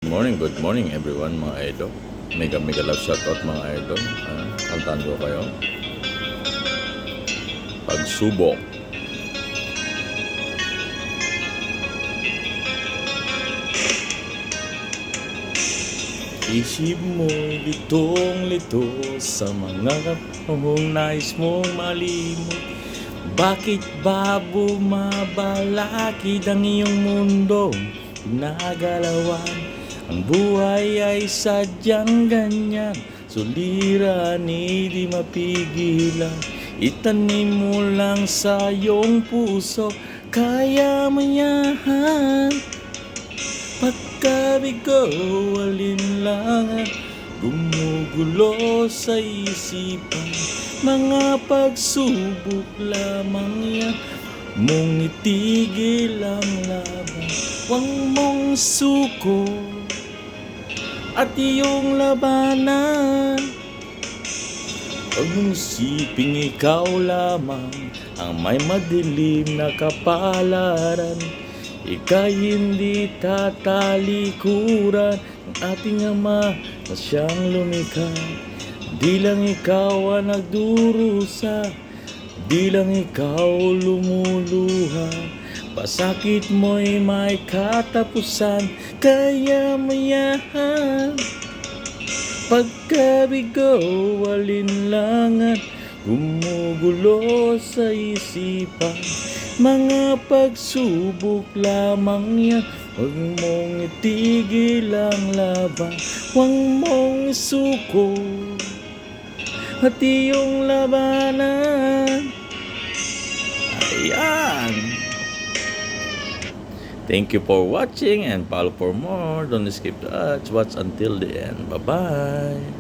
Good morning everyone mga idol. Mega love shoutout mga idol. Kantaan ko kayo. Pagsubok. Isip mo'y litong-lito sa mga kahong nais mong malimot. Bakit ba bumabalakid ang iyong mundo? Pinagalawan ang buhay ay sadyang ganyan. Suliranin di mapigilan. Itanim mo lang sa iyong puso. Kaya mo yan. Pagkabigo, alinlangan, gumugulo sa isipan. Mga pagsubok lamang yan, mong itigil ang laban. Huwag mong suko at iyong labanan. Huwag mong isiping ikaw lamang ang may madilim na kapalaran. Ika'y hindi tatalikuran ng ating Ama na siyang lumikha. Di lang ikaw ang nagdurusa, di lang ikaw lumuluha. Pasakit mo'y may katapusan, kaya mayahan. Pagkabigo, alinlangan, gumugulo sa isipan. Mga pagsubok lamang yan, huwag mong itigil ang laban. Huwag mong isuko at iyong labanan. Ayan. Thank you for watching and follow for more. Don't skip the ads. Watch until the end. Bye-bye.